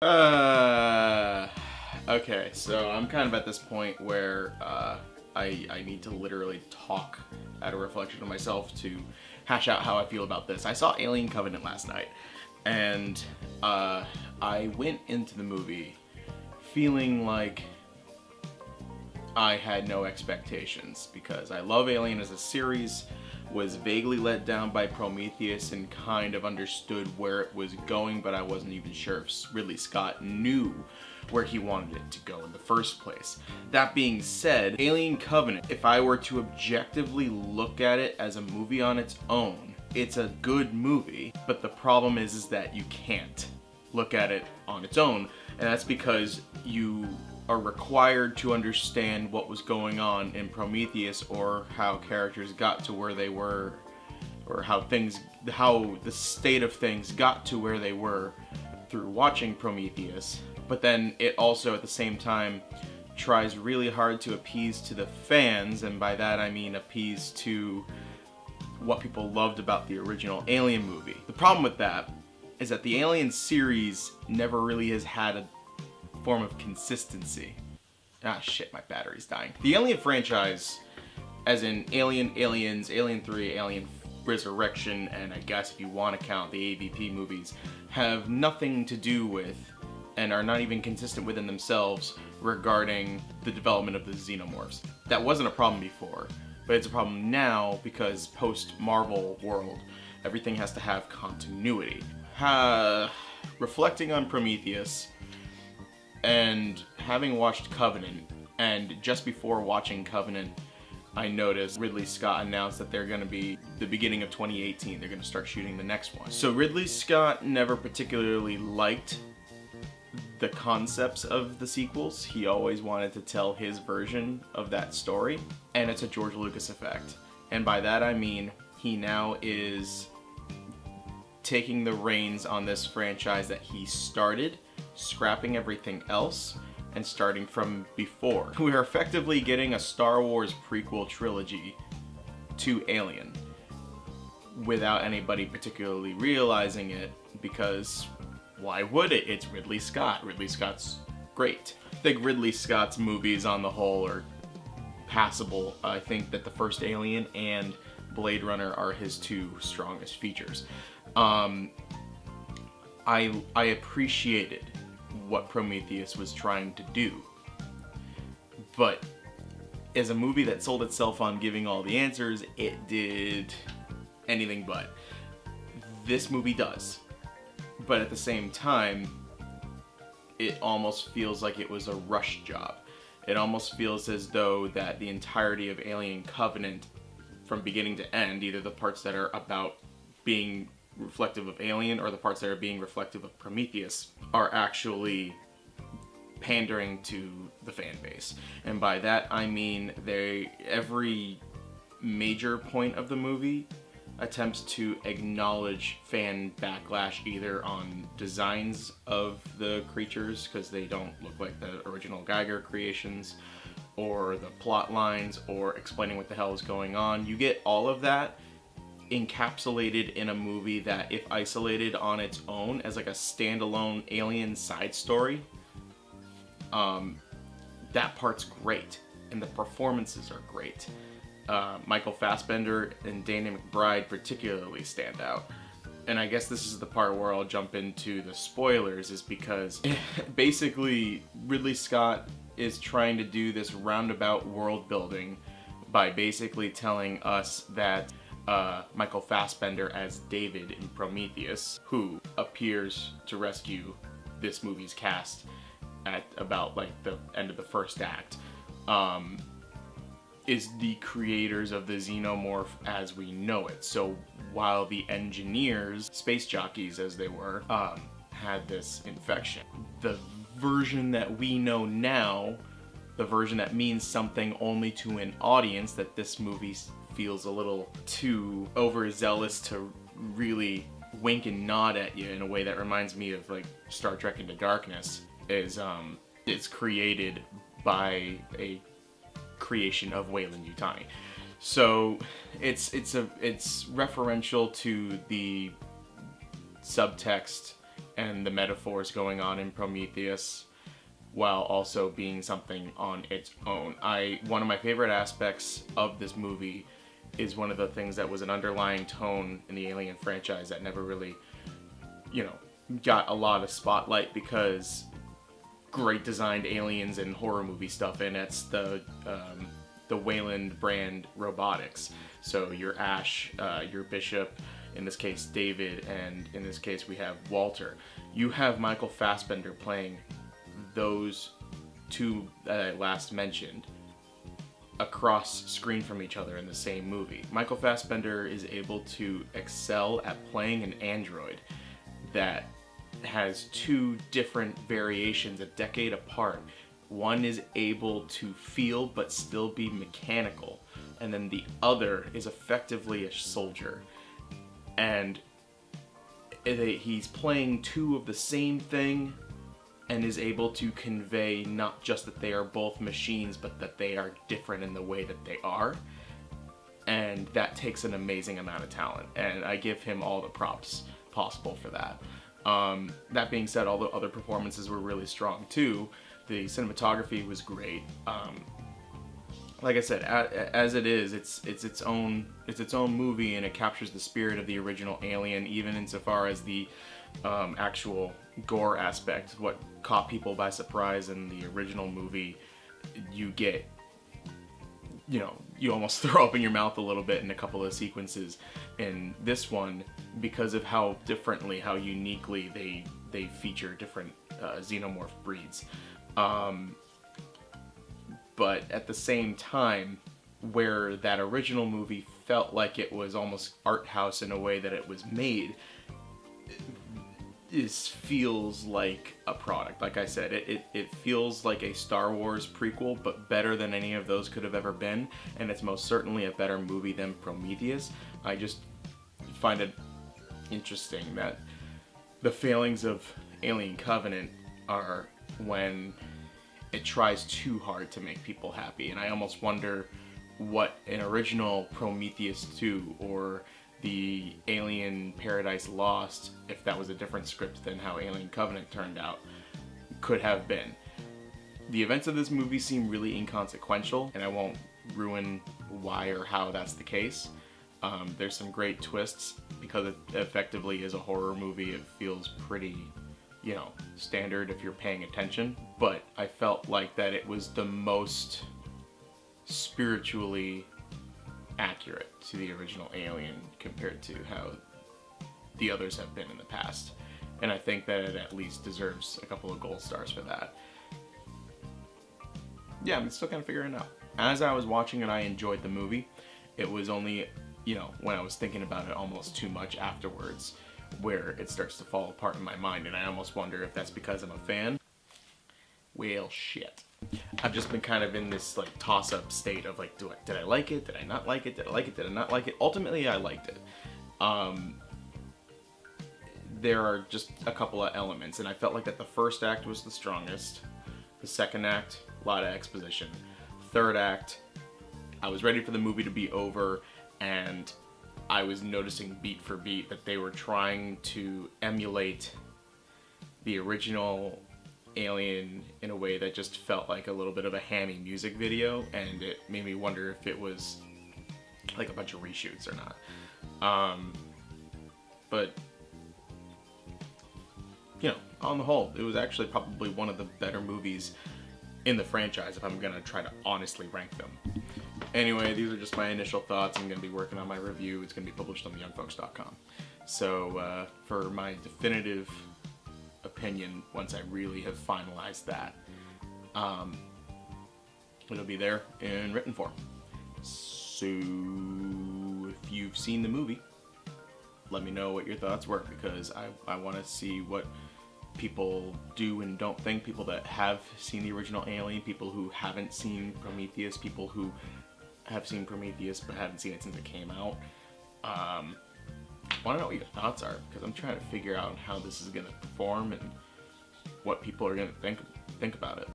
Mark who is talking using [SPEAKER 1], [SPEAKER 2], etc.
[SPEAKER 1] Uh, okay, so I'm kind of at this point where I need to literally talk at a reflection of myself to hash out how I feel about this. I saw Alien Covenant last night, and I went into the movie feeling like I had no expectations because I love Alien as a series, was vaguely let down by Prometheus and kind of understood where it was going, but I wasn't even sure if Ridley Scott knew where he wanted it to go in the first place. That being said, Alien Covenant, if I were to objectively look at it as a movie on its own, it's a good movie, but the problem is that you can't look at it on its own, and that's because you are required to understand what was going on in Prometheus or how characters got to where they were, or how the state of things got to where they were through watching Prometheus. But then it also at the same time tries really hard to appease to the fans, and by that I mean appease to what people loved about the original Alien movie. The problem with that is that the Alien series never really has had a form of consistency. Ah shit, my battery's dying. The Alien franchise, as in Alien, Aliens, Alien 3, Alien Resurrection, and I guess if you want to count the AVP movies, have nothing to do with, and are not even consistent within themselves, regarding the development of the xenomorphs. That wasn't a problem before, but it's a problem now because post-Marvel world, everything has to have continuity. Reflecting on Prometheus, and having watched Covenant, and just before watching Covenant, I noticed Ridley Scott announced that they're going to be, the beginning of 2018, they're going to start shooting the next one. So Ridley Scott never particularly liked the concepts of the sequels. He always wanted to tell his version of that story, and it's a George Lucas effect. And by that I mean he now is taking the reins on this franchise that he started, scrapping everything else, and starting from before. We are effectively getting a Star Wars prequel trilogy to Alien without anybody particularly realizing it, because why would it? It's Ridley Scott. Ridley Scott's great. I think Ridley Scott's movies on the whole are passable. I think that the first Alien and Blade Runner are his two strongest features. I appreciated what Prometheus was trying to do, but as a movie that sold itself on giving all the answers, it did anything but. This movie does, but at the same time, it almost feels like it was a rush job. It almost feels as though that the entirety of Alien Covenant, from beginning to end, either the parts that are about being reflective of Alien or the parts that are being reflective of Prometheus, are actually pandering to the fan base. And by that I mean every major point of the movie attempts to acknowledge fan backlash, either on designs of the creatures because they don't look like the original Geiger creations, or the plot lines, or explaining what the hell is going on. You get all of that encapsulated in a movie that, if isolated on its own as like a standalone Alien side story, that part's great, and the performances are great. Michael Fassbender and Danny McBride particularly stand out. And I guess this is the part where I'll jump into the spoilers, is because basically Ridley Scott is trying to do this roundabout world building by basically telling us that Michael Fassbender as David in Prometheus, who appears to rescue this movie's cast at about like the end of the first act, is the creators of the xenomorph as we know it. So while the engineers, space jockeys as they were, had this infection, the version that we know now, the version that means something only to an audience, that this movie feels a little too overzealous to really wink and nod at you in a way that reminds me of like Star Trek Into Darkness, is it's created by a creation of Weyland-Yutani. So it's referential to the subtext and the metaphors going on in Prometheus, while also being something on its own. One of my favorite aspects of this movie is one of the things that was an underlying tone in the Alien franchise that never really, got a lot of spotlight because great designed aliens and horror movie stuff, and it's the Wayland brand robotics. So your Ash, your Bishop, in this case David, and in this case we have Walter. You have Michael Fassbender playing those two that I last mentioned across screen from each other in the same movie. Michael Fassbender is able to excel at playing an android that has two different variations a decade apart. One is able to feel but still be mechanical, and then the other is effectively a soldier. And he's playing two of the same thing and is able to convey not just that they are both machines, but that they are different in the way that they are. And that takes an amazing amount of talent, and I give him all the props possible for that. That being said, all the other performances were really strong too. The cinematography was great. Like I said, as it is, it's its own movie, and it captures the spirit of the original Alien, even insofar as the actual gore aspect. What caught people by surprise in the original movie, you get, you almost throw up in your mouth a little bit in a couple of sequences. In this one, because of how uniquely they feature different xenomorph breeds. But at the same time, where that original movie felt like it was almost art house in a way that it was made, this feels like a product. Like I said, it feels like a Star Wars prequel, but better than any of those could have ever been, and it's most certainly a better movie than Prometheus. I just find it interesting that the failings of Alien Covenant are when it tries too hard to make people happy, and I almost wonder what an original Prometheus 2 or the Alien Paradise Lost, if that was a different script than how Alien Covenant turned out, could have been. The events of this movie seem really inconsequential, and I won't ruin why or how that's the case. There's some great twists because it effectively is a horror movie. It feels pretty, standard if you're paying attention, but I felt like that it was the most spiritually accurate to the original Alien compared to how the others have been in the past, and I think that it at least deserves a couple of gold stars for that. Yeah, I'm still kind of figuring it out. As I was watching it, I enjoyed the movie. It was only, when I was thinking about it almost too much afterwards, where it starts to fall apart in my mind, and I almost wonder if that's because I'm a fan. Well, shit. I've just been kind of in this toss-up state of did I like it? Did I not like it? Did I like it? Did I not like it? Ultimately, I liked it. There are just a couple of elements, and I felt like that the first act was the strongest. The second act, a lot of exposition. Third act, I was ready for the movie to be over, and I was noticing beat for beat that they were trying to emulate the original Alien in a way that just felt like a little bit of a hammy music video, and it made me wonder if it was like a bunch of reshoots or not. But on the whole, it was actually probably one of the better movies in the franchise if I'm gonna try to honestly rank them. Anyway, these are just my initial thoughts. I'm gonna be working on my review. It's gonna be published on theyoungfolks.com. So for my definitive opinion, once I really have finalized that, it'll be there in written form. So if you've seen the movie, let me know what your thoughts were, because I want to see what people do and don't think, people that have seen the original Alien, people who haven't seen Prometheus, people who have seen Prometheus but haven't seen it since it came out. I want to know what your thoughts are, because I'm trying to figure out how this is going to perform and what people are going to think about it.